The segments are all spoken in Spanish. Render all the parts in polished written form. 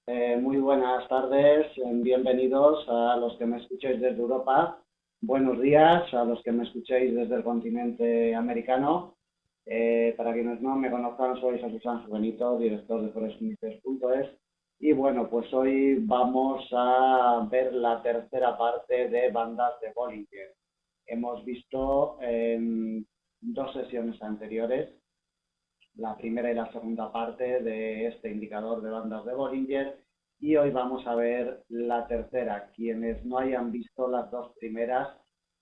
Muy buenas tardes, bienvenidos a los que me escucháis desde Europa. Buenos días a los que me escucháis desde el continente americano. Para quienes no me conozcan, soy Jesús Ángel Benito, director de forestunites.es. Y bueno, pues hoy vamos a ver la tercera parte de bandas de Bollinger. Hemos visto en dos sesiones anteriores la primera y la segunda parte de este indicador de bandas de Bollinger y hoy vamos a ver la tercera. Quienes no hayan visto las dos primeras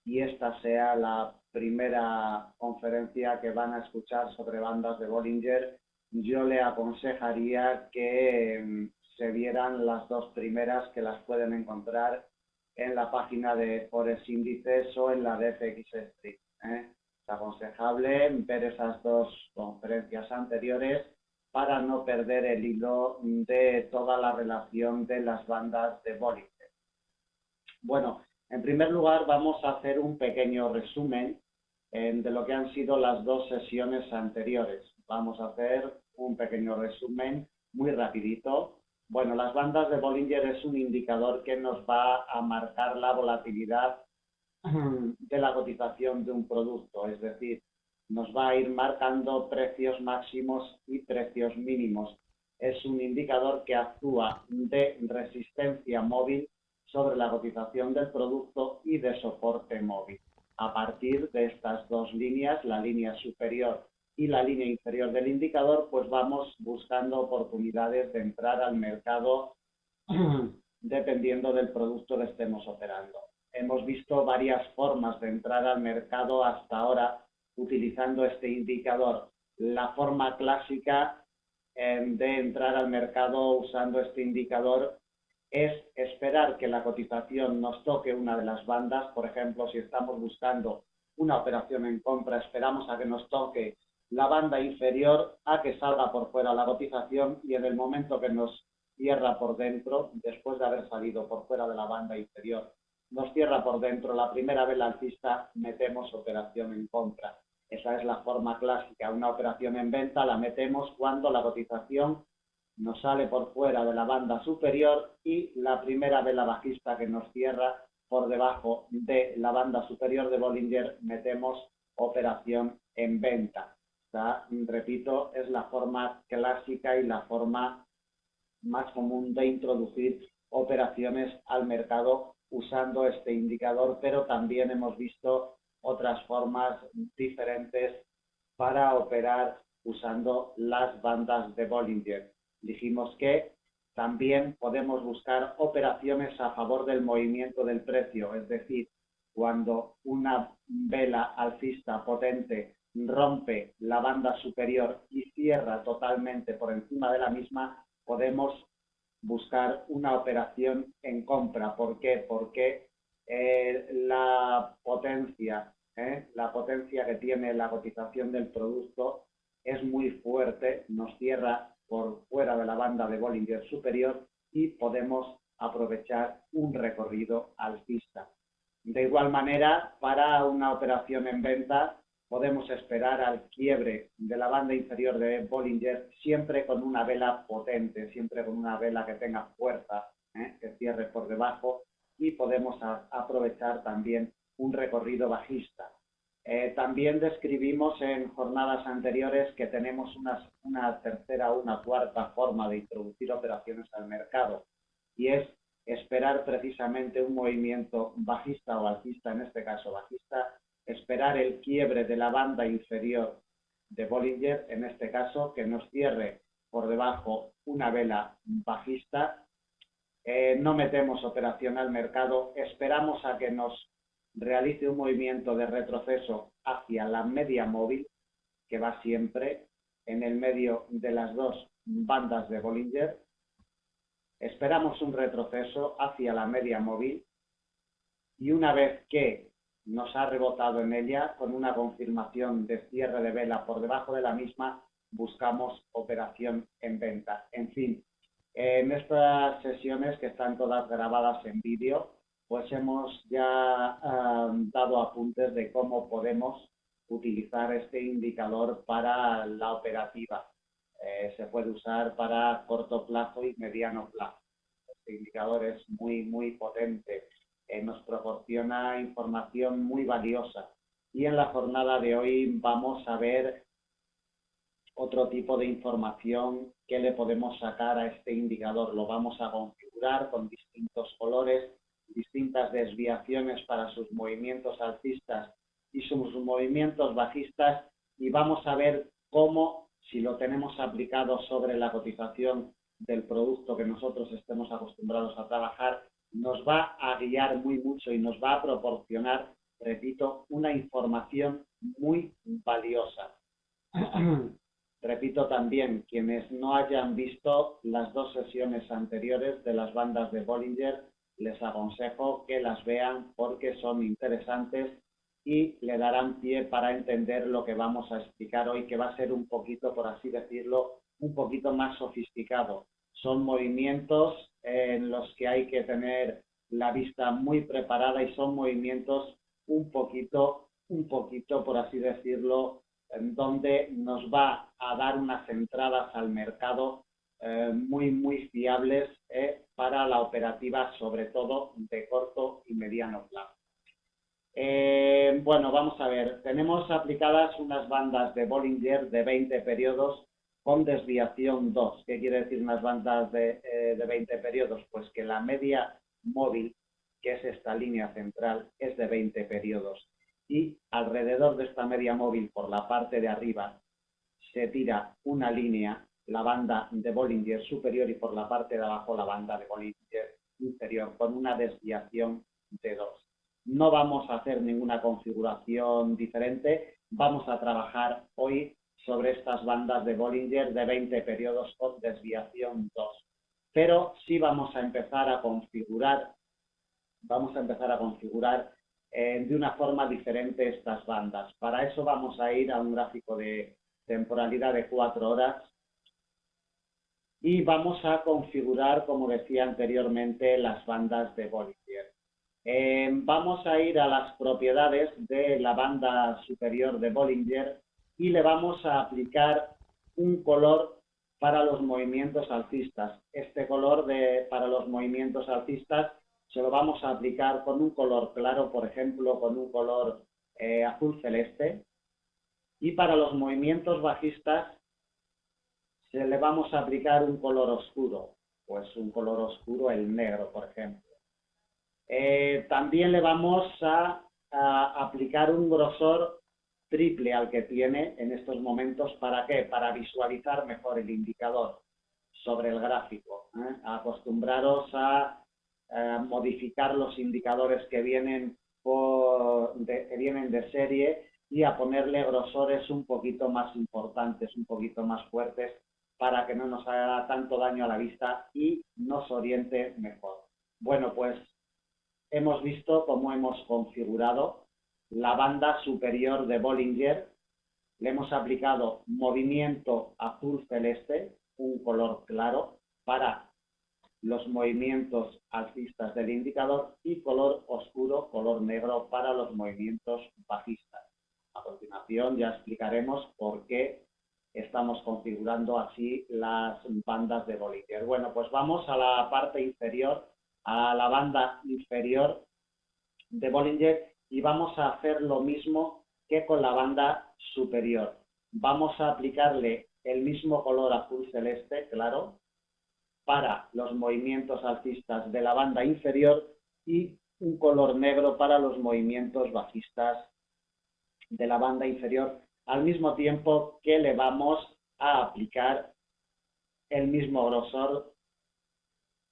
y esta sea la primera conferencia que van a escuchar sobre bandas de Bollinger, yo le aconsejaría que se vieran las dos primeras, que las pueden encontrar en la página de Forex Índices o en la de FX Street. Es aconsejable ver esas dos conferencias anteriores para no perder el hilo de toda la relación de las bandas de Bollinger. Bueno, en primer lugar vamos a hacer un pequeño resumen de lo que han sido las dos sesiones anteriores. Vamos a hacer un pequeño resumen muy rapidito. Bueno, las bandas de Bollinger es un indicador que nos va a marcar la volatilidad de la cotización de un producto, es decir, nos va a ir marcando precios máximos y precios mínimos. Es un indicador que actúa de resistencia móvil sobre la cotización del producto y de soporte móvil. A partir de estas dos líneas, la línea superior y la línea inferior del indicador, pues vamos buscando oportunidades de entrar al mercado dependiendo del producto que estemos operando. Hemos visto varias formas de entrar al mercado hasta ahora utilizando este indicador. La forma clásica de entrar al mercado usando este indicador es esperar que la cotización nos toque una de las bandas. Por ejemplo, si estamos buscando una operación en compra, esperamos a que nos toque la banda inferior, a que salga por fuera la cotización y en el momento que nos cierra por dentro, después de haber salido por fuera de la banda inferior, nos cierra por dentro la primera vela alcista, metemos operación en compra. Esa es la forma clásica. Una operación en venta la metemos cuando la cotización nos sale por fuera de la banda superior y la primera vela bajista que nos cierra por debajo de la banda superior de Bollinger, metemos operación en venta. O sea, repito, es la forma clásica y la forma más común de introducir operaciones al mercado usando este indicador, pero también hemos visto otras formas diferentes para operar usando las bandas de Bollinger. Dijimos que también podemos buscar operaciones a favor del movimiento del precio, es decir, cuando una vela alcista potente rompe la banda superior y cierra totalmente por encima de la misma, podemos buscar una operación en compra. ¿Por qué? Porque la potencia que tiene la cotización del producto es muy fuerte, nos cierra por fuera de la banda de Bollinger superior y podemos aprovechar un recorrido alcista. De igual manera, para una operación en venta, podemos esperar al quiebre de la banda inferior de Bollinger, siempre con una vela potente, siempre con una vela que tenga fuerza, que cierre por debajo, y podemos aprovechar también un recorrido bajista. También describimos en jornadas anteriores que tenemos una tercera o una cuarta forma de introducir operaciones al mercado, y es esperar precisamente un movimiento bajista o alcista, en este caso bajista, esperar el quiebre de la banda inferior de Bollinger, en este caso, que nos cierre por debajo una vela bajista. No metemos operación al mercado, esperamos a que nos realice un movimiento de retroceso hacia la media móvil, que va siempre en el medio de las dos bandas de Bollinger. Esperamos un retroceso hacia la media móvil y una vez que nos ha rebotado en ella, con una confirmación de cierre de vela por debajo de la misma, buscamos operación en venta. En fin, en estas sesiones, que están todas grabadas en vídeo, pues hemos ya dado apuntes de cómo podemos utilizar este indicador para la operativa. Se puede usar para corto plazo y mediano plazo. Este indicador es muy potente, nos proporciona información muy valiosa. Y en la jornada de hoy vamos a ver otro tipo de información que le podemos sacar a este indicador. Lo vamos a configurar con distintos colores, distintas desviaciones para sus movimientos alcistas y sus movimientos bajistas, y vamos a ver cómo, si lo tenemos aplicado sobre la cotización del producto que nosotros estemos acostumbrados a trabajar, nos va a guiar mucho y nos va a proporcionar, repito, una información muy valiosa. Repito también, quienes no hayan visto las dos sesiones anteriores de las bandas de Bollinger, les aconsejo que las vean porque son interesantes y le darán pie para entender lo que vamos a explicar hoy, que va a ser un poquito, por así decirlo, un poquito más sofisticado. Son movimientos en los que hay que tener la vista muy preparada y son movimientos un poquito, por así decirlo, en donde nos va a dar unas entradas al mercado muy fiables para la operativa, sobre todo de corto y mediano plazo. Bueno, vamos a ver, tenemos aplicadas unas bandas de Bollinger de 20 periodos con desviación 2. ¿Qué quiere decir unas bandas de 20 periodos? Pues que la media móvil, que es esta línea central, es de 20 periodos. Y alrededor de esta media móvil, por la parte de arriba, se tira una línea, la banda de Bollinger superior, y por la parte de abajo la banda de Bollinger inferior, con una desviación de 2. No vamos a hacer ninguna configuración diferente, vamos a trabajar hoy sobre estas bandas de Bollinger de 20 periodos con desviación 2. Pero sí vamos a empezar a configurar de una forma diferente estas bandas. Para eso vamos a ir a un gráfico de temporalidad de 4 horas y vamos a configurar, como decía anteriormente, las bandas de Bollinger. Vamos a ir a las propiedades de la banda superior de Bollinger y le vamos a aplicar un color para los movimientos alcistas. Este color para los movimientos alcistas se lo vamos a aplicar con un color claro, por ejemplo, con un color azul celeste. Y para los movimientos bajistas se le vamos a aplicar un color oscuro, pues un color oscuro, el negro, por ejemplo. También le vamos a aplicar un grosor triple al que tiene en estos momentos. ¿Para qué? Para visualizar mejor el indicador sobre el gráfico. Acostumbraros a modificar los indicadores que vienen de serie y a ponerle grosores un poquito más importantes, un poquito más fuertes, para que no nos haga tanto daño a la vista y nos oriente mejor. Bueno, pues hemos visto cómo hemos configurado la banda superior de Bollinger. Le hemos aplicado movimiento azul celeste, un color claro, para los movimientos alcistas del indicador, y color oscuro, color negro, para los movimientos bajistas. A continuación ya explicaremos por qué estamos configurando así las bandas de Bollinger. Bueno, pues vamos a la parte inferior, a la banda inferior de Bollinger, y vamos a hacer lo mismo que con la banda superior. Vamos a aplicarle el mismo color azul celeste, claro, para los movimientos alcistas de la banda inferior y un color negro para los movimientos bajistas de la banda inferior, al mismo tiempo que le vamos a aplicar el mismo grosor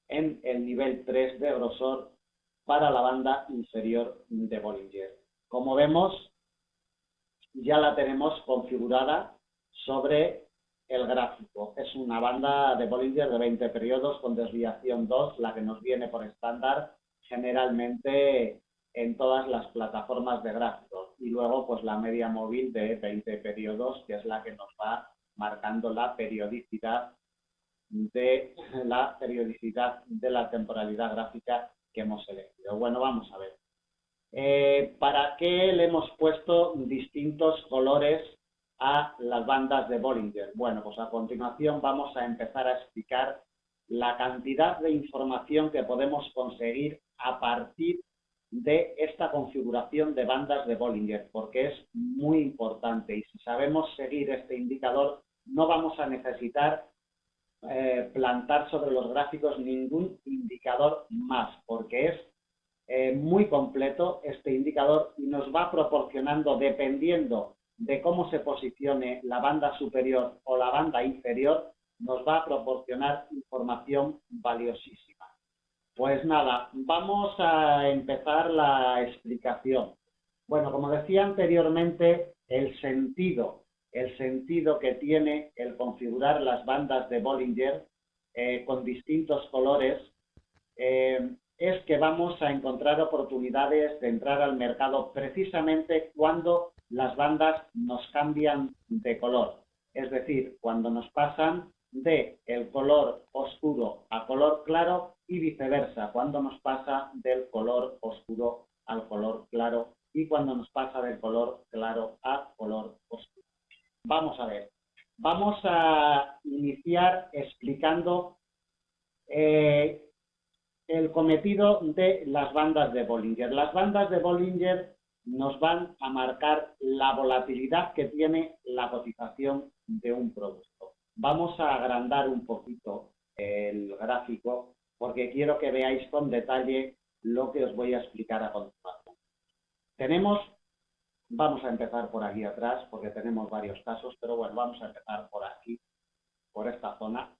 en el nivel 3 de grosor para la banda inferior de Bollinger. Como vemos, ya la tenemos configurada sobre el gráfico. Es una banda de Bollinger de 20 periodos con desviación 2, la que nos viene por estándar generalmente en todas las plataformas de gráficos. Y luego pues la media móvil de 20 periodos, que es la que nos va marcando la periodicidad de la temporalidad gráfica que hemos elegido. Bueno, vamos a ver. ¿Para qué le hemos puesto distintos colores a las bandas de Bollinger? Bueno, pues a continuación vamos a empezar a explicar la cantidad de información que podemos conseguir a partir de esta configuración de bandas de Bollinger, porque es muy importante y si sabemos seguir este indicador no vamos a necesitar plantar sobre los gráficos ningún indicador más, porque es muy completo este indicador y nos va proporcionando, dependiendo de cómo se posicione la banda superior o la banda inferior, nos va a proporcionar información valiosísima. Pues nada, vamos a empezar la explicación. Bueno, como decía anteriormente, el sentido que tiene el configurar las bandas de Bollinger con distintos colores es que vamos a encontrar oportunidades de entrar al mercado precisamente cuando las bandas nos cambian de color. Es decir, cuando nos pasan de el color oscuro a color claro y viceversa, cuando nos pasa del color oscuro al color claro y cuando nos pasa del color claro a color oscuro. Vamos a ver, vamos a iniciar explicando el cometido de las bandas de Bollinger. Las bandas de Bollinger nos van a marcar la volatilidad que tiene la cotización de un producto. Vamos a agrandar un poquito el gráfico porque quiero que veáis con detalle lo que os voy a explicar a continuación. Vamos a empezar por aquí atrás porque tenemos varios casos, pero bueno, vamos a empezar por aquí, por esta zona.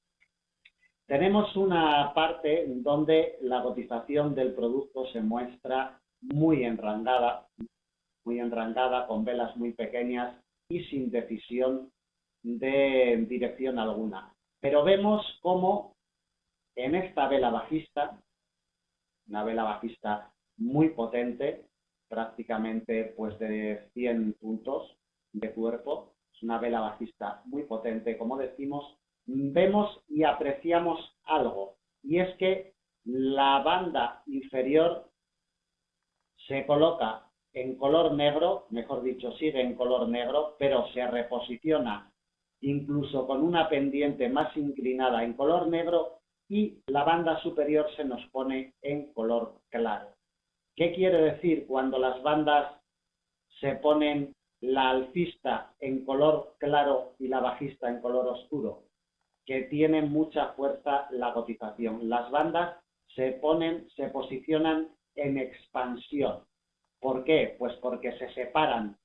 Tenemos una parte donde la cotización del producto se muestra muy enrangada, con velas muy pequeñas y sin decisión de dirección alguna. Pero vemos cómo en esta vela bajista, una vela bajista muy potente, prácticamente pues de 100 puntos de cuerpo, es una vela bajista muy potente, como decimos, vemos y apreciamos algo, y es que la banda inferior se coloca en color negro, mejor dicho, sigue en color negro, pero se reposiciona incluso con una pendiente más inclinada en color negro y la banda superior se nos pone en color claro. ¿Qué quiere decir cuando las bandas se ponen la alcista en color claro y la bajista en color oscuro? Que tiene mucha fuerza la cotización. Las bandas se posicionan en expansión. ¿Por qué? Pues porque se separan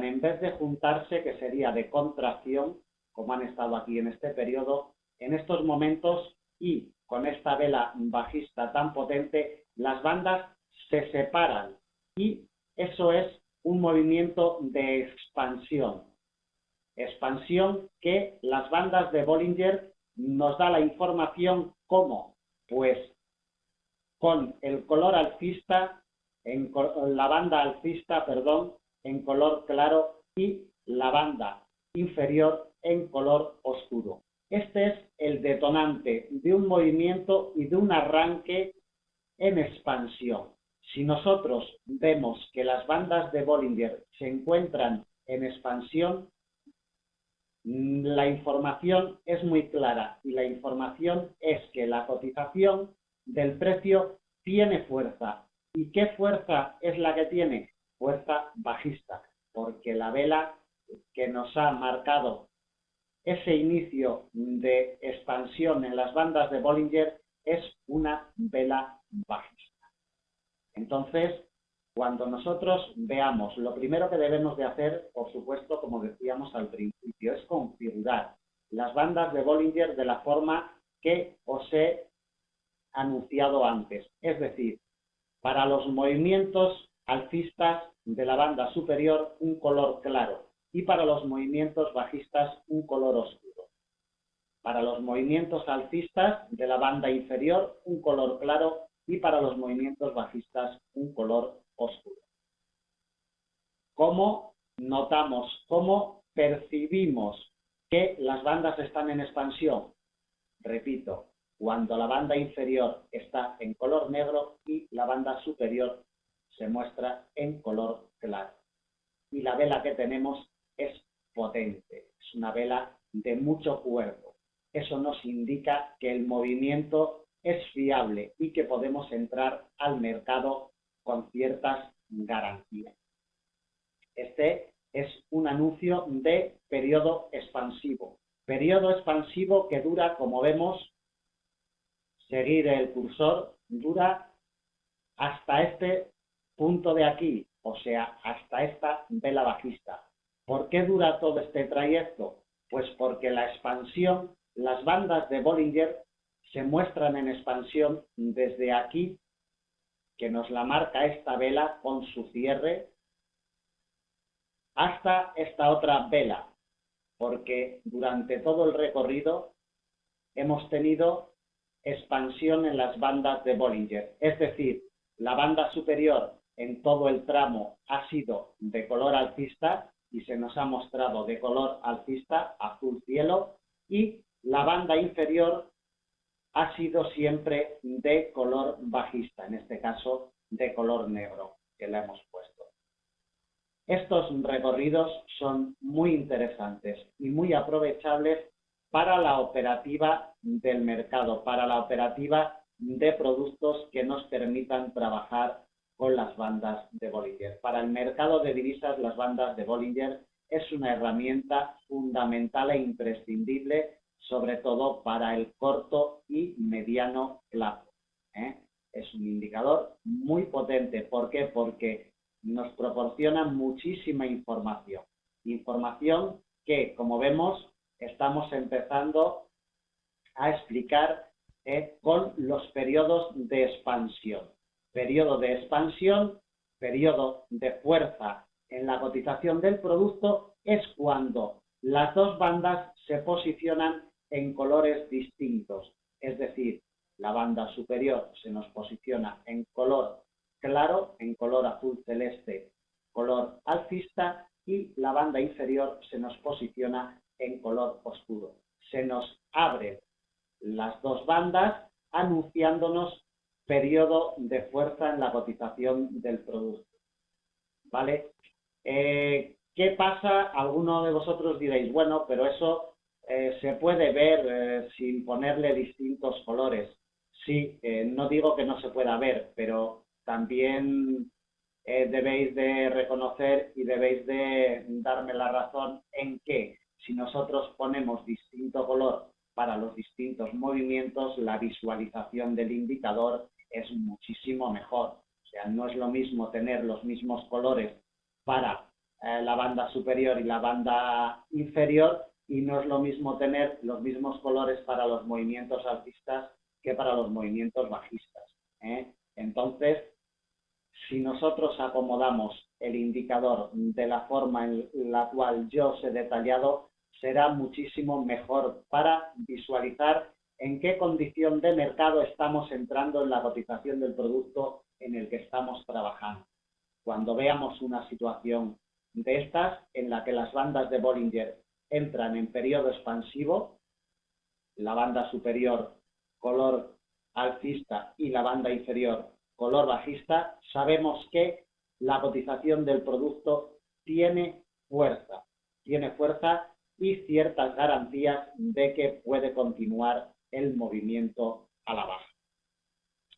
en vez de juntarse, que sería de contracción, como han estado aquí en este periodo, en estos momentos y con esta vela bajista tan potente, las bandas se separan y eso es un movimiento de expansión. Expansión que las bandas de Bollinger nos da la información ¿cómo? Pues con el color alcista, la banda alcista, en color claro y la banda inferior en color oscuro. Este es el detonante de un movimiento y de un arranque en expansión. Si nosotros vemos que las bandas de Bollinger se encuentran en expansión, la información es muy clara y la información es que la cotización del precio tiene fuerza. ¿Y qué fuerza es la que tiene? Fuerza bajista, porque la vela que nos ha marcado ese inicio de expansión en las bandas de Bollinger es una vela bajista. Entonces, cuando nosotros veamos, lo primero que debemos de hacer, por supuesto, como decíamos al principio, es configurar las bandas de Bollinger de la forma que os he anunciado antes. Es decir, para los movimientos alcistas de la banda superior, un color claro, y para los movimientos bajistas, un color oscuro. Para los movimientos alcistas de la banda inferior, un color claro, y para los movimientos bajistas, un color oscuro. ¿Cómo notamos, cómo percibimos que las bandas están en expansión? Repito, cuando la banda inferior está en color negro y la banda superior se muestra en color claro. Y la vela que tenemos es potente, es una vela de mucho cuerpo. Eso nos indica que el movimiento es fiable y que podemos entrar al mercado con ciertas garantías. Este es un anuncio de periodo expansivo. Periodo expansivo que dura, como vemos, seguir el cursor, dura hasta este punto de aquí, o sea, hasta esta vela bajista. ¿Por qué dura todo este trayecto? Pues porque la expansión, las bandas de Bollinger se muestran en expansión desde aquí, que nos la marca esta vela con su cierre, hasta esta otra vela, porque durante todo el recorrido hemos tenido expansión en las bandas de Bollinger, es decir, la banda superior en todo el tramo ha sido de color alcista y se nos ha mostrado de color alcista, azul cielo, y la banda inferior ha sido siempre de color bajista, en este caso de color negro, que le hemos puesto. Estos recorridos son muy interesantes y muy aprovechables para la operativa del mercado, para la operativa de productos que nos permitan trabajar con las bandas de Bollinger. Para el mercado de divisas, las bandas de Bollinger es una herramienta fundamental e imprescindible, sobre todo para el corto y mediano plazo. Es un indicador muy potente. ¿Por qué? Porque nos proporciona muchísima información. Información que, como vemos, estamos empezando a explicar con los periodos de expansión. Periodo de expansión, periodo de fuerza en la cotización del producto, es cuando las dos bandas se posicionan en colores distintos. Es decir, la banda superior se nos posiciona en color claro, en color azul celeste, color alcista, y la banda inferior se nos posiciona en color oscuro. Se nos abren las dos bandas anunciándonos periodo de fuerza en la cotización del producto. ¿Vale? ¿Qué pasa? Alguno de vosotros diréis, bueno, pero eso se puede ver sin ponerle distintos colores. Sí, no digo que no se pueda ver, pero también debéis de reconocer y debéis de darme la razón en que si nosotros ponemos distinto color para los distintos movimientos, la visualización del indicador es muchísimo mejor. O sea, no es lo mismo tener los mismos colores para la banda superior y la banda inferior, y no es lo mismo tener los mismos colores para los movimientos alcistas que para los movimientos bajistas. Entonces, si nosotros acomodamos el indicador de la forma en la cual yo os he detallado, será muchísimo mejor para visualizar en qué condición de mercado estamos entrando en la cotización del producto en el que estamos trabajando. Cuando veamos una situación de estas en la que las bandas de Bollinger entran en periodo expansivo, la banda superior color alcista y la banda inferior color bajista, sabemos que la cotización del producto tiene fuerza y ciertas garantías de que puede continuar el movimiento a la baja.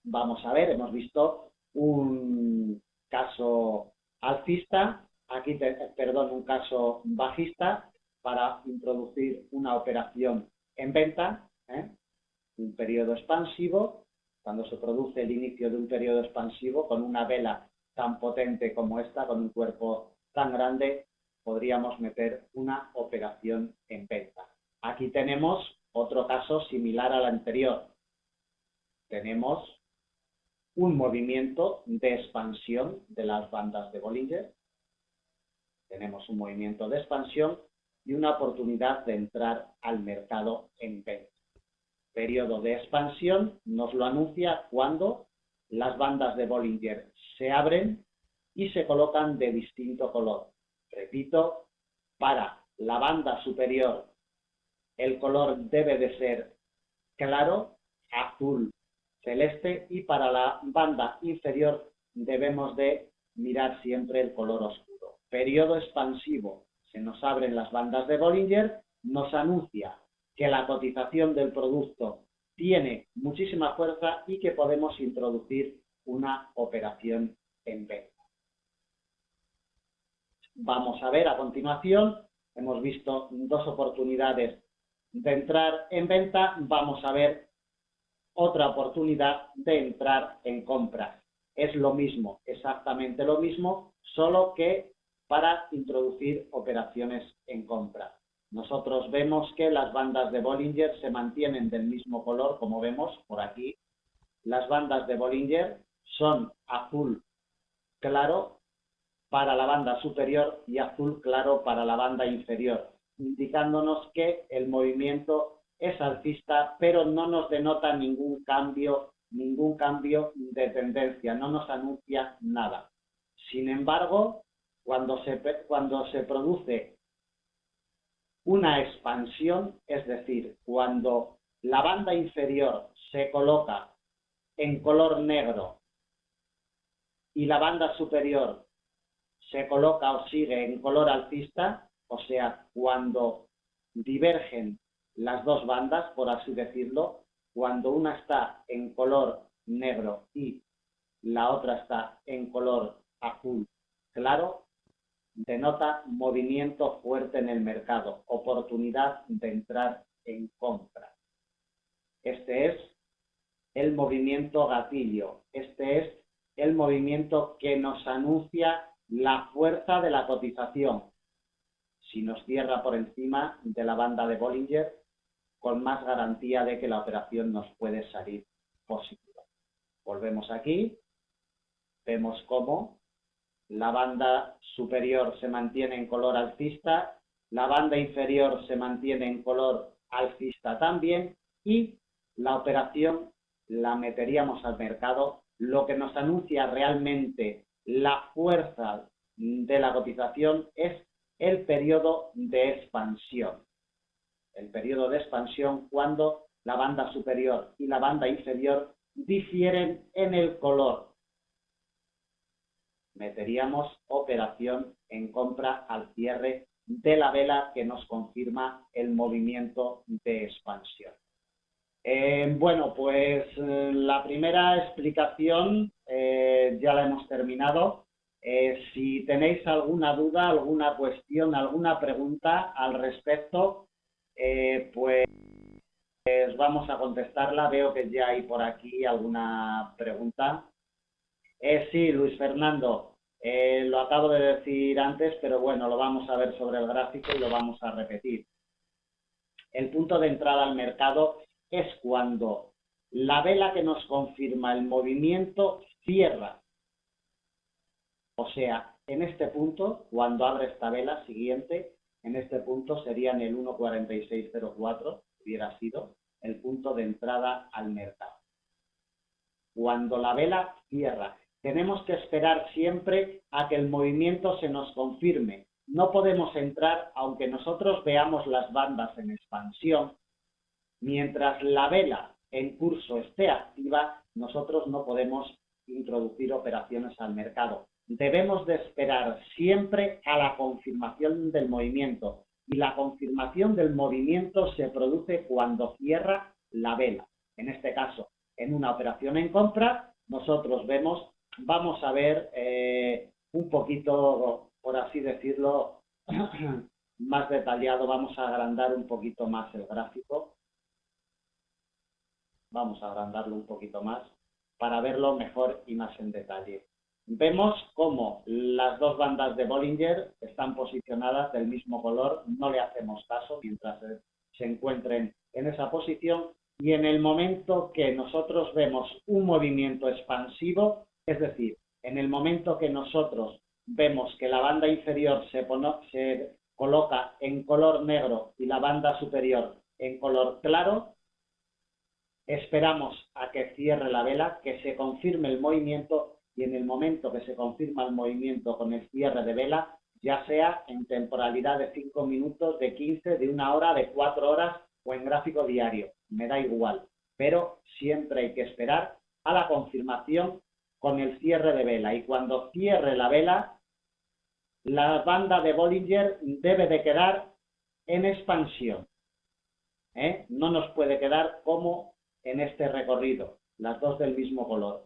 Vamos a ver, hemos visto un caso alcista, aquí, un caso bajista para introducir una operación en venta, un periodo expansivo. Cuando se produce el inicio de un periodo expansivo con una vela tan potente como esta, con un cuerpo tan grande, podríamos meter una operación en venta. Aquí tenemos otro caso similar al anterior. Tenemos un movimiento de expansión de las bandas de Bollinger. Tenemos un movimiento de expansión y una oportunidad de entrar al mercado en venta. Periodo de expansión nos lo anuncia cuando las bandas de Bollinger se abren y se colocan de distinto color. Repito, para la banda superior el color debe de ser claro, azul celeste, y para la banda inferior debemos de mirar siempre el color oscuro. Periodo expansivo se nos abren las bandas de Bollinger, nos anuncia que la cotización del producto tiene muchísima fuerza y que podemos introducir una operación en venta. Vamos a ver a continuación, hemos visto dos oportunidades de entrar en venta, vamos a ver otra oportunidad de entrar en compras. Es lo mismo, exactamente lo mismo, solo que para introducir operaciones en compra. Nosotros vemos que las bandas de Bollinger se mantienen del mismo color, como vemos por aquí. Las bandas de Bollinger son azul claro para la banda superior y azul claro para la banda inferior, indicándonos que el movimiento es alcista, pero no nos denota ningún cambio de tendencia, no nos anuncia nada. Sin embargo, cuando se produce una expansión, es decir, cuando la banda inferior se coloca en color negro y la banda superior se coloca o sigue en color alcista, o sea, cuando divergen las dos bandas, por así decirlo, cuando una está en color negro y la otra está en color azul claro, denota movimiento fuerte en el mercado, oportunidad de entrar en compra. Este es el movimiento gatillo, este es el movimiento que nos anuncia la fuerza de la cotización. Si nos cierra por encima de la banda de Bollinger, con más garantía de que la operación nos puede salir positiva. Volvemos aquí, vemos cómo la banda superior se mantiene en color alcista, la banda inferior se mantiene en color alcista también y la operación la meteríamos al mercado, lo que nos anuncia realmente la fuerza de la cotización es el periodo de expansión. El periodo de expansión cuando la banda superior y la banda inferior difieren en el color. Meteríamos operación en compra al cierre de la vela que nos confirma el movimiento de expansión. Bueno, pues la primera explicación ya la hemos terminado. Si tenéis alguna duda, alguna cuestión, alguna pregunta al respecto, pues vamos a contestarla. Veo que ya hay por aquí alguna pregunta. Sí, Luis Fernando, lo acabo de decir antes, pero bueno, lo vamos a ver sobre el gráfico y lo vamos a repetir. El punto de entrada al mercado es cuando la vela que nos confirma el movimiento cierra. O sea, en este punto, cuando abre esta vela siguiente, en este punto sería en el 1.4604, hubiera sido el punto de entrada al mercado. Cuando la vela cierra, tenemos que esperar siempre a que el movimiento se nos confirme. No podemos entrar, aunque nosotros veamos las bandas en expansión, mientras la vela en curso esté activa, nosotros no podemos introducir operaciones al mercado. Debemos de esperar siempre a la confirmación del movimiento y la confirmación del movimiento se produce cuando cierra la vela. En este caso, en una operación en compra, nosotros vamos a ver un poquito, por así decirlo, más detallado, vamos a agrandar un poquito más el gráfico. Vamos a agrandarlo un poquito más para verlo mejor y más en detalle. Vemos cómo las dos bandas de Bollinger están posicionadas del mismo color, no le hacemos caso mientras se encuentren en esa posición y en el momento que nosotros vemos un movimiento expansivo, es decir, en el momento que nosotros vemos que la banda inferior se coloca en color negro y la banda superior en color claro, esperamos a que cierre la vela, que se confirme el movimiento y en el momento que se confirma el movimiento con el cierre de vela, ya sea en temporalidad de 5 minutos, de 15, de 1 hora, de 4 horas o en gráfico diario, me da igual, pero siempre hay que esperar a la confirmación con el cierre de vela y cuando cierre la vela, la banda de Bollinger debe de quedar en expansión, no nos puede quedar como en este recorrido, las dos del mismo color.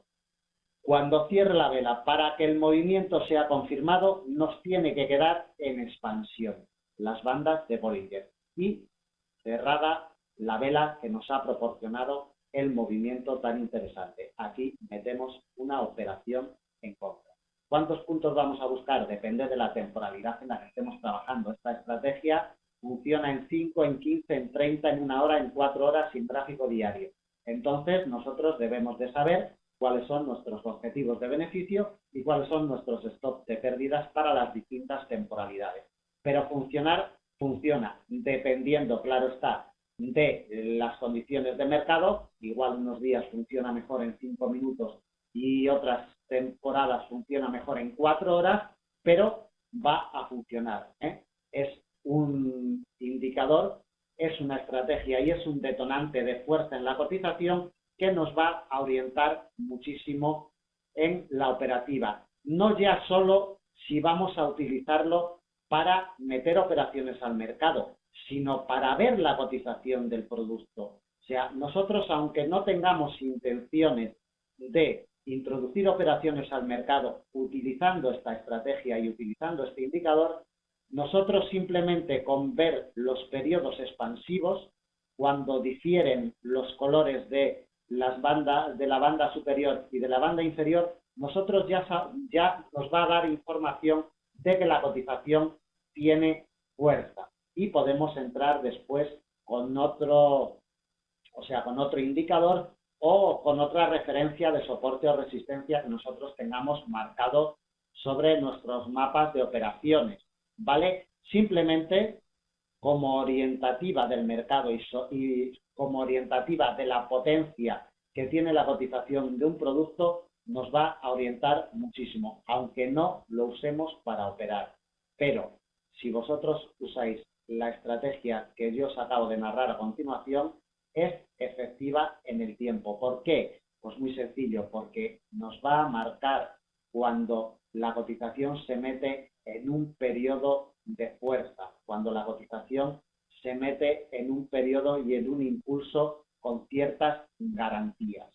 Cuando cierre la vela, para que el movimiento sea confirmado, nos tiene que quedar en expansión, las bandas de Bollinger, y cerrada la vela que nos ha proporcionado el movimiento tan interesante. Aquí metemos una operación en contra. ¿Cuántos puntos vamos a buscar? Depende de la temporalidad en la que estemos trabajando. Esta estrategia funciona en 5, en 15, en 30, en 1 hora, en 4 horas, sin gráfico diario. Entonces, nosotros debemos de saber cuáles son nuestros objetivos de beneficio y cuáles son nuestros stops de pérdidas para las distintas temporalidades. Pero funciona dependiendo, claro está, de las condiciones de mercado. Igual unos días funciona mejor en 5 minutos y otras temporadas funciona mejor en 4 horas, pero va a funcionar. Es un indicador, es una estrategia y es un detonante de fuerza en la cotización que nos va a orientar muchísimo en la operativa. No ya solo si vamos a utilizarlo para meter operaciones al mercado, sino para ver la cotización del producto. O sea, nosotros, aunque no tengamos intenciones de introducir operaciones al mercado utilizando esta estrategia y utilizando este indicador, nosotros simplemente con ver los periodos expansivos, cuando difieren los colores de las bandas, de la banda superior y de la banda inferior, nosotros ya nos va a dar información de que la cotización tiene fuerza y podemos entrar después con otro, con otro indicador o con otra referencia de soporte o resistencia que nosotros tengamos marcado sobre nuestros mapas de operaciones, ¿vale? Simplemente como orientativa del mercado y como orientativa de la potencia que tiene la cotización de un producto, nos va a orientar muchísimo, aunque no lo usemos para operar. Pero si vosotros usáis la estrategia que yo os acabo de narrar a continuación, es efectiva en el tiempo. ¿Por qué? Pues muy sencillo, porque nos va a marcar cuando la cotización se mete en un periodo de fuerza, cuando la cotización se mete en un periodo y en un impulso con ciertas garantías.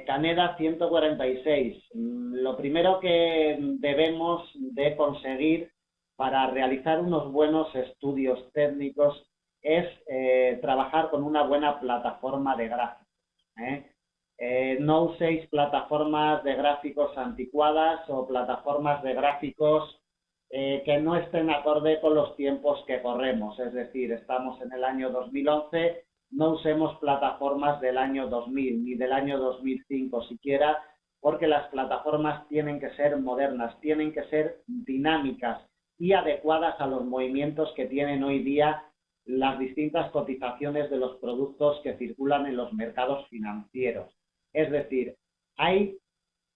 Caneda 146. Lo primero que debemos de conseguir para realizar unos buenos estudios técnicos es trabajar con una buena plataforma de gráficos. No uséis plataformas de gráficos anticuadas o plataformas de gráficos que no estén acorde con los tiempos que corremos. Es decir, estamos en el año 2011, no usemos plataformas del año 2000 ni del año 2005 siquiera, porque las plataformas tienen que ser modernas, tienen que ser dinámicas y adecuadas a los movimientos que tienen hoy día las distintas cotizaciones de los productos que circulan en los mercados financieros. Es decir, hay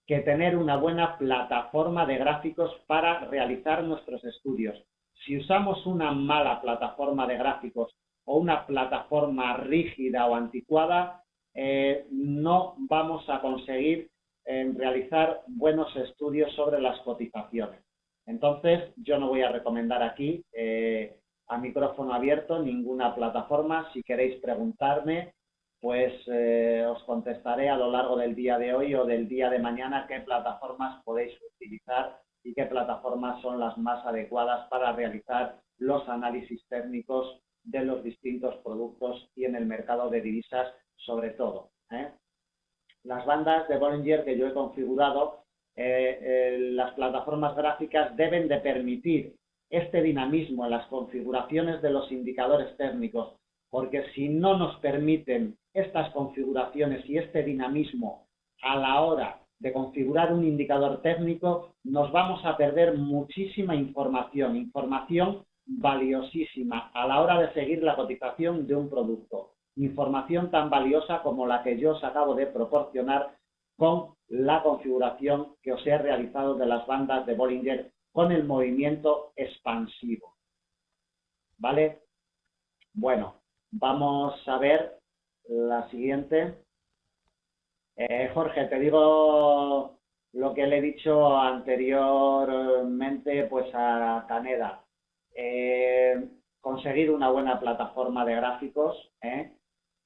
que tener una buena plataforma de gráficos para realizar nuestros estudios. Si usamos una mala plataforma de gráficos o una plataforma rígida o anticuada, no vamos a conseguir realizar buenos estudios sobre las cotizaciones. Entonces, yo no voy a recomendar aquí a micrófono abierto ninguna plataforma. Si queréis preguntarme, pues os contestaré a lo largo del día de hoy o del día de mañana qué plataformas podéis utilizar y qué plataformas son las más adecuadas para realizar los análisis técnicos de los distintos productos y en el mercado de divisas sobre todo. Las bandas de Bollinger que yo he configurado, las plataformas gráficas deben de permitir este dinamismo en las configuraciones de los indicadores técnicos, porque si no nos permiten estas configuraciones y este dinamismo a la hora de configurar un indicador técnico, nos vamos a perder muchísima información valiosísima a la hora de seguir la cotización de un producto. Información tan valiosa como la que yo os acabo de proporcionar con la configuración que os he realizado de las bandas de Bollinger con el movimiento expansivo. ¿Vale? Bueno, vamos a ver la siguiente. Jorge, te digo lo que le he dicho anteriormente pues a Caneda. Conseguir una buena plataforma de gráficos,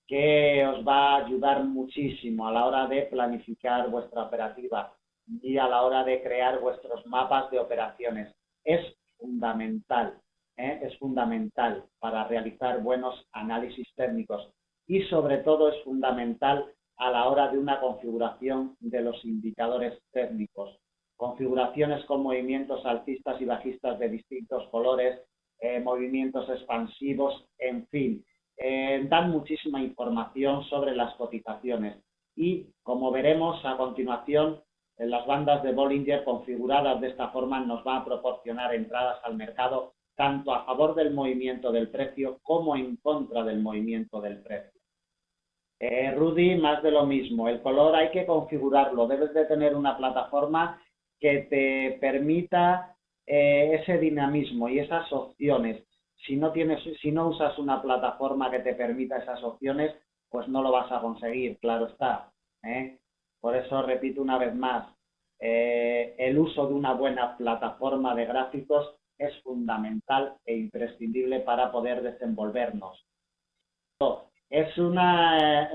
que os va a ayudar muchísimo a la hora de planificar vuestra operativa y a la hora de crear vuestros mapas de operaciones. Es fundamental para realizar buenos análisis técnicos y sobre todo es fundamental a la hora de una configuración de los indicadores técnicos. Configuraciones con movimientos alcistas y bajistas de distintos colores, movimientos expansivos, en fin, dan muchísima información sobre las cotizaciones y, como veremos a continuación, las bandas de Bollinger configuradas de esta forma nos van a proporcionar entradas al mercado tanto a favor del movimiento del precio como en contra del movimiento del precio. Rudy, más de lo mismo. El color hay que configurarlo. Debes de tener una plataforma que te permita ese dinamismo y esas opciones. Si no usas una plataforma que te permita esas opciones, pues no lo vas a conseguir, claro está. Por eso repito una vez más, el uso de una buena plataforma de gráficos es fundamental e imprescindible para poder desenvolvernos. Es una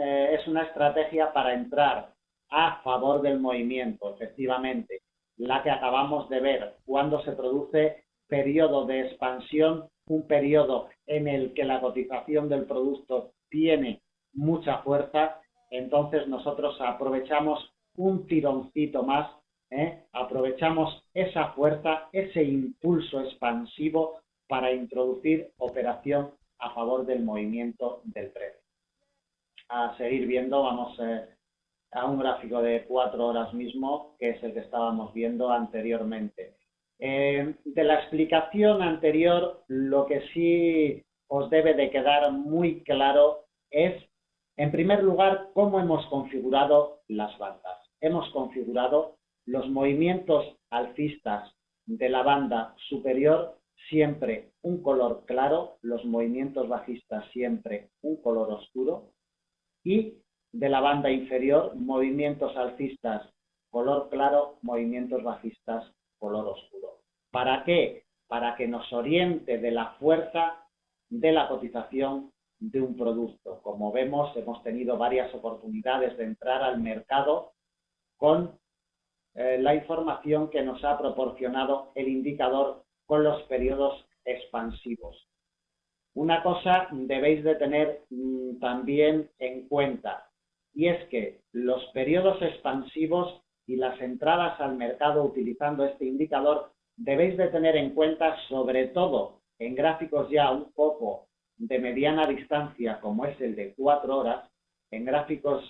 estrategia para entrar a favor del movimiento, efectivamente, la que acabamos de ver cuando se produce periodo de expansión, un periodo en el que la cotización del producto tiene mucha fuerza, entonces nosotros aprovechamos un tironcito más, aprovechamos esa fuerza, ese impulso expansivo para introducir operación a favor del movimiento del precio. A seguir viendo, vamos a un gráfico de 4 horas mismo, que es el que estábamos viendo anteriormente. De la explicación anterior, lo que sí os debe de quedar muy claro es, en primer lugar, cómo hemos configurado las bandas. Hemos configurado los movimientos alcistas de la banda superior siempre un color claro, los movimientos bajistas siempre un color oscuro y de la banda inferior movimientos alcistas color claro, movimientos bajistas color oscuro. ¿Para qué? Para que nos oriente de la fuerza de la cotización de un producto. Como vemos, hemos tenido varias oportunidades de entrar al mercado con la información que nos ha proporcionado el indicador con los periodos expansivos. Una cosa debéis de tener también en cuenta, y es que los periodos expansivos y las entradas al mercado utilizando este indicador debéis de tener en cuenta, sobre todo en gráficos ya un poco de mediana distancia, como es el de 4 horas, en gráficos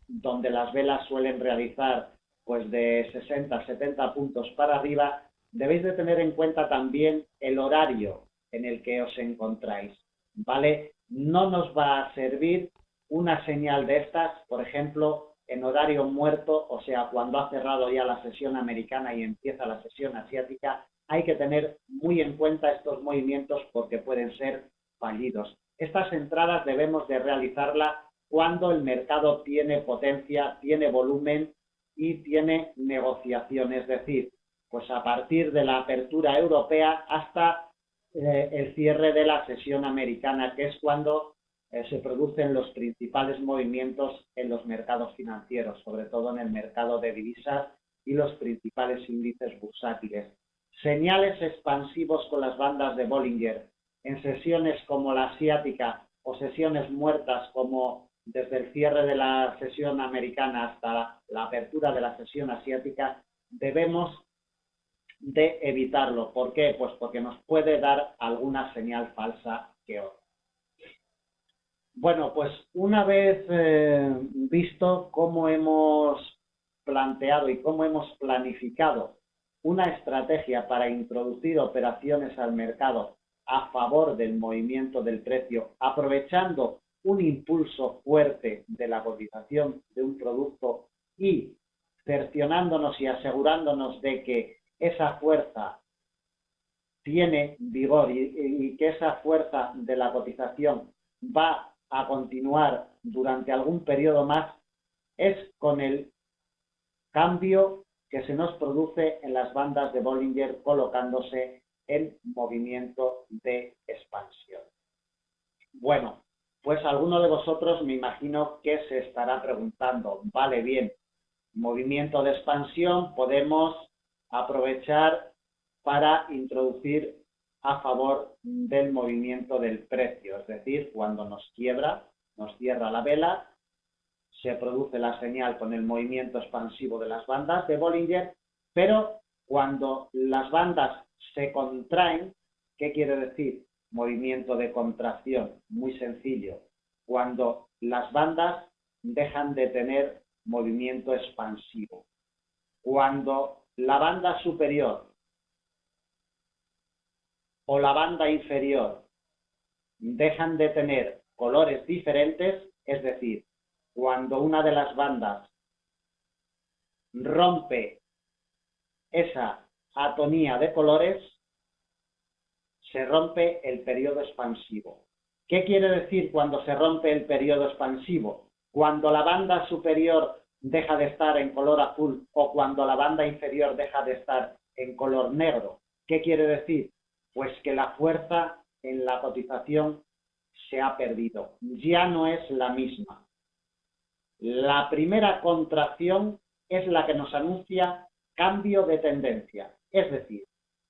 donde las velas suelen realizar pues de 60, 70 puntos para arriba, debéis de tener en cuenta también el horario en el que os encontráis, ¿vale? No nos va a servir una señal de estas, por ejemplo, en horario muerto, o sea, cuando ha cerrado ya la sesión americana y empieza la sesión asiática, hay que tener muy en cuenta estos movimientos porque pueden ser fallidos. Estas entradas debemos de realizarlas cuando el mercado tiene potencia, tiene volumen y tiene negociación, es decir, pues a partir de la apertura europea hasta el cierre de la sesión americana, que es cuando se producen los principales movimientos en los mercados financieros, sobre todo en el mercado de divisas y los principales índices bursátiles. Señales expansivos con las bandas de Bollinger en sesiones como la asiática o sesiones muertas como desde el cierre de la sesión americana hasta la apertura de la sesión asiática, debemos de evitarlo. ¿Por qué? Pues porque nos puede dar alguna señal falsa que otra. Bueno, pues una vez visto cómo hemos planteado y cómo hemos planificado una estrategia para introducir operaciones al mercado a favor del movimiento del precio, aprovechando un impulso fuerte de la cotización de un producto y cercionándonos y asegurándonos de que esa fuerza tiene vigor y que esa fuerza de la cotización va a continuar durante algún periodo más, es con el cambio que se nos produce en las bandas de Bollinger colocándose en movimiento de expansión. Bueno, pues alguno de vosotros me imagino que se estará preguntando, vale, bien, movimiento de expansión podemos aprovechar para introducir a favor del movimiento del precio, es decir, cuando nos quiebra, nos cierra la vela, se produce la señal con el movimiento expansivo de las bandas de Bollinger, pero cuando las bandas se contraen, ¿qué quiere decir? Movimiento de contracción, muy sencillo. Cuando las bandas dejan de tener movimiento expansivo. Cuando la banda superior o la banda inferior dejan de tener colores diferentes, es decir, cuando una de las bandas rompe esa atonía de colores, se rompe el periodo expansivo. ¿Qué quiere decir cuando se rompe el periodo expansivo? Cuando la banda superior deja de estar en color azul o cuando la banda inferior deja de estar en color negro. ¿Qué quiere decir? Pues que la fuerza en la cotización se ha perdido, ya no es la misma. La primera contracción es la que nos anuncia cambio de tendencia, es decir,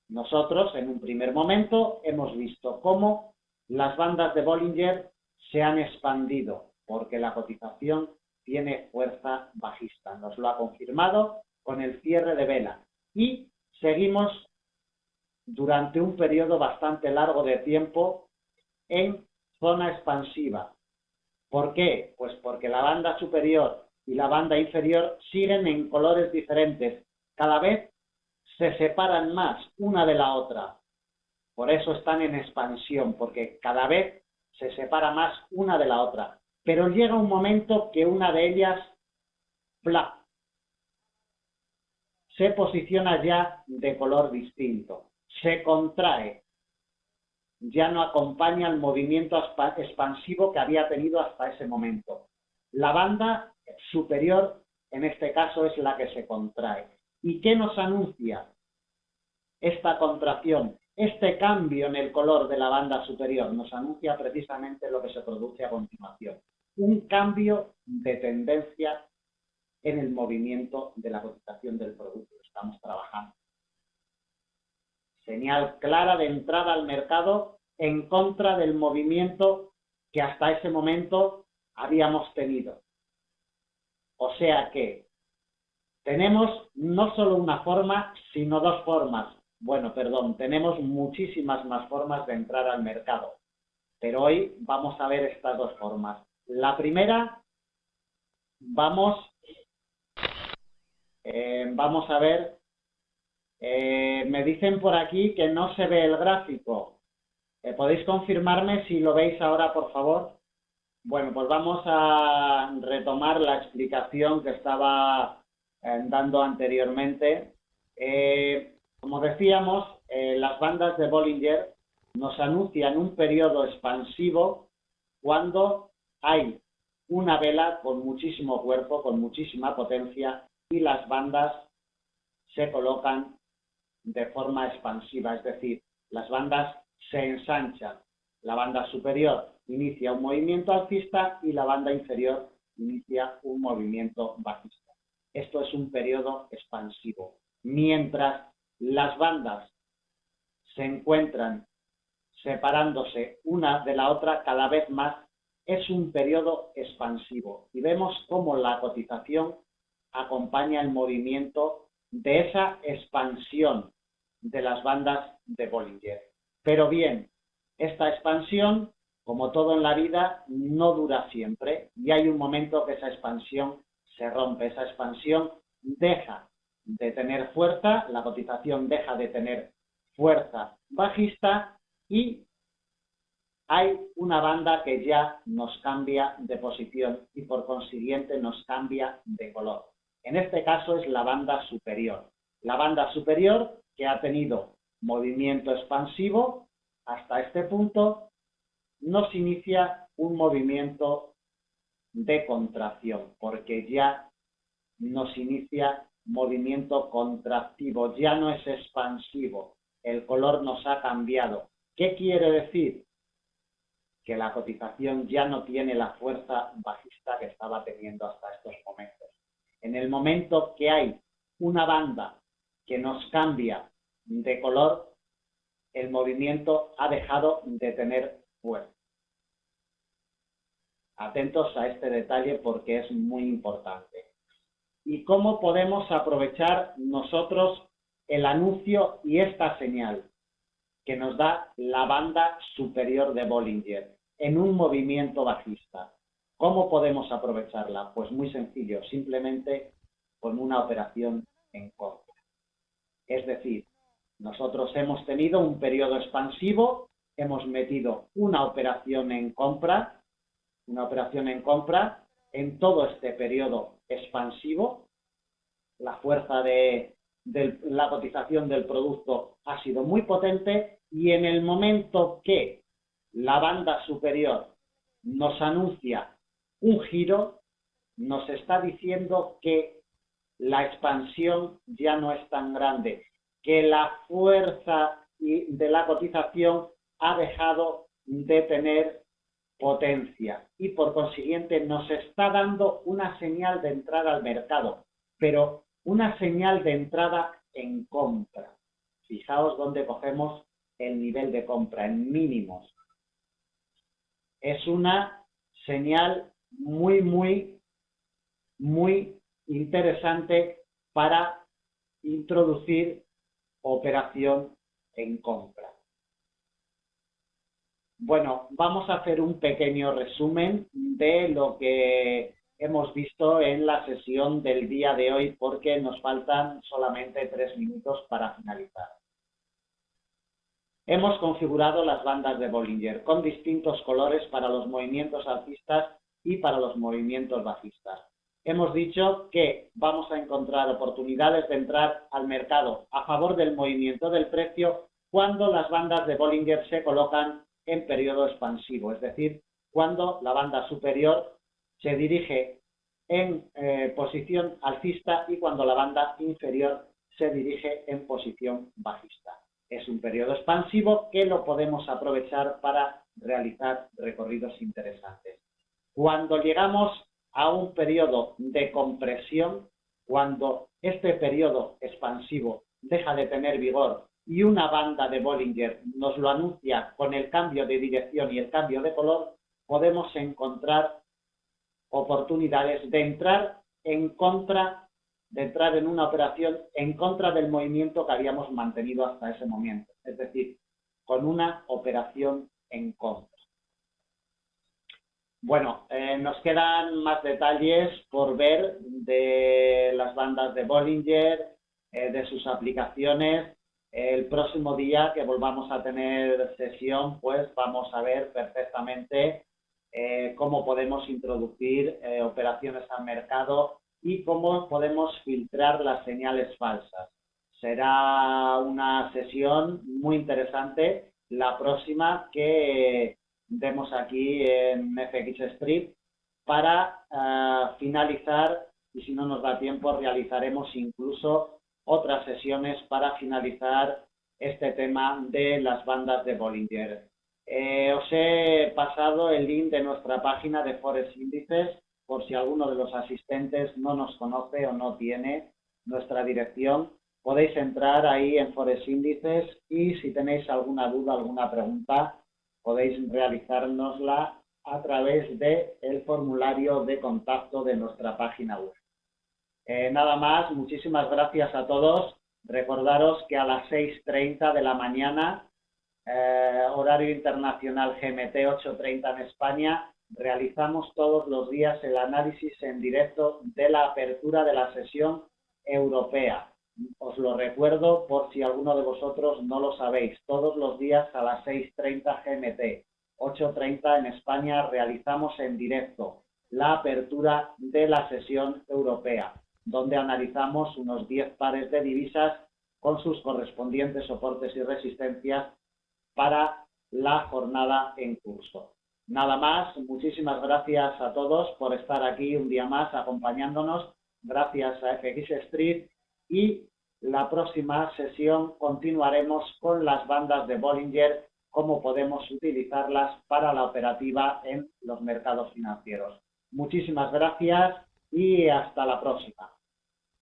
nosotros en un primer momento hemos visto cómo las bandas de Bollinger se han expandido porque la cotización tiene fuerza bajista. Nos lo ha confirmado con el cierre de vela y seguimos durante un periodo bastante largo de tiempo en zona expansiva. ¿Por qué? Pues porque la banda superior y la banda inferior siguen en colores diferentes. Cada vez se separan más una de la otra. Por eso están en expansión, porque cada vez se separa más una de la otra. Pero llega un momento que una de ellas se posiciona ya de color distinto, se contrae, ya no acompaña el movimiento expansivo que había tenido hasta ese momento. La banda superior, en este caso, es la que se contrae. ¿Y qué nos anuncia esta contracción? Este cambio en el color de la banda superior nos anuncia precisamente lo que se produce a continuación. Un cambio de tendencia en el movimiento de la cotización del producto que estamos trabajando. Señal clara de entrada al mercado en contra del movimiento que hasta ese momento habíamos tenido. O sea que tenemos no solo una forma, sino dos formas. Bueno, perdón, tenemos muchísimas más formas de entrar al mercado. Pero hoy vamos a ver estas dos formas. La primera, vamos a ver, me dicen por aquí que no se ve el gráfico. ¿Podéis confirmarme si lo veis ahora, por favor? Bueno, pues vamos a retomar la explicación que estaba dando anteriormente. Como decíamos, las bandas de Bollinger nos anuncian un periodo expansivo cuando hay una vela con muchísimo cuerpo, con muchísima potencia y las bandas se colocan de forma expansiva, es decir, las bandas se ensanchan. La banda superior inicia un movimiento alcista y la banda inferior inicia un movimiento bajista. Esto es un periodo expansivo. Mientras las bandas se encuentran separándose una de la otra cada vez más, es un periodo expansivo. Y vemos cómo la cotización acompaña el movimiento de esa expansión de las bandas de Bollinger. Pero bien, esta expansión, como todo en la vida, no dura siempre y hay un momento que esa expansión se rompe, esa expansión deja de tener fuerza, la cotización deja de tener fuerza bajista y hay una banda que ya nos cambia de posición y por consiguiente nos cambia de color. En este caso es la banda superior. La banda superior que ha tenido movimiento expansivo hasta este punto nos inicia un movimiento de contracción porque ya nos inicia movimiento contractivo, ya no es expansivo. El color nos ha cambiado. ¿Qué quiere decir? Que la cotización ya no tiene la fuerza bajista que estaba teniendo hasta estos momentos. En el momento que hay una banda que nos cambia de color, el movimiento ha dejado de tener fuerza. Atentos a este detalle porque es muy importante. ¿Y cómo podemos aprovechar nosotros el anuncio y esta señal que nos da la banda superior de Bollinger en un movimiento bajista? ¿Cómo podemos aprovecharla? Pues muy sencillo, simplemente con una operación en contra. Es decir, nosotros hemos tenido un periodo expansivo, hemos metido una operación en compra en todo este periodo expansivo. La fuerza de la cotización del producto ha sido muy potente y en el momento que la banda superior nos anuncia un giro, nos está diciendo que la expansión ya no es tan grande, que la fuerza de la cotización ha dejado de tener potencia y por consiguiente nos está dando una señal de entrada al mercado, pero una señal de entrada en compra. Fijaos dónde cogemos el nivel de compra, en mínimos. Es una señal muy interesante para introducir operación en compra. Bueno, vamos a hacer un pequeño resumen de lo que hemos visto en la sesión del día de hoy porque nos faltan solamente 3 minutos para finalizar. Hemos configurado las bandas de Bollinger con distintos colores para los movimientos alcistas y para los movimientos bajistas. Hemos dicho que vamos a encontrar oportunidades de entrar al mercado a favor del movimiento del precio cuando las bandas de Bollinger se colocan en periodo expansivo, es decir, cuando la banda superior se dirige en posición alcista y cuando la banda inferior se dirige en posición bajista. Es un periodo expansivo que lo podemos aprovechar para realizar recorridos interesantes. Cuando llegamos a un periodo de compresión, cuando este periodo expansivo deja de tener vigor y una banda de Bollinger nos lo anuncia con el cambio de dirección y el cambio de color, podemos encontrar oportunidades de entrar en una operación en contra del movimiento que habíamos mantenido hasta ese momento, es decir, con una operación en contra. Bueno, nos quedan más detalles por ver de las bandas de Bollinger, de sus aplicaciones. El próximo día que volvamos a tener sesión, pues vamos a ver perfectamente cómo podemos introducir operaciones al mercado y cómo podemos filtrar las señales falsas. Será una sesión muy interesante, la próxima que demos aquí en FX Street para finalizar, y si no nos da tiempo realizaremos incluso otras sesiones para finalizar este tema de las bandas de Bollinger. Os he pasado el link de nuestra página de Forex Índices por si alguno de los asistentes no nos conoce o no tiene nuestra dirección. Podéis entrar ahí en Forex Índices y si tenéis alguna duda, alguna pregunta, podéis realizárnosla a través del formulario de contacto de nuestra página web. Nada más, muchísimas gracias a todos. Recordaros que a las 6:30 de la mañana, horario internacional GMT, 8:30 en España, realizamos todos los días el análisis en directo de la apertura de la sesión europea. Os lo recuerdo por si alguno de vosotros no lo sabéis. Todos los días a las 6:30 GMT, 8:30 en España, realizamos en directo la apertura de la sesión europea, donde analizamos unos 10 pares de divisas con sus correspondientes soportes y resistencias para la jornada en curso. Nada más, muchísimas gracias a todos por estar aquí un día más acompañándonos. Gracias a FX Street y la próxima sesión continuaremos con las bandas de Bollinger, cómo podemos utilizarlas para la operativa en los mercados financieros. Muchísimas gracias y hasta la próxima.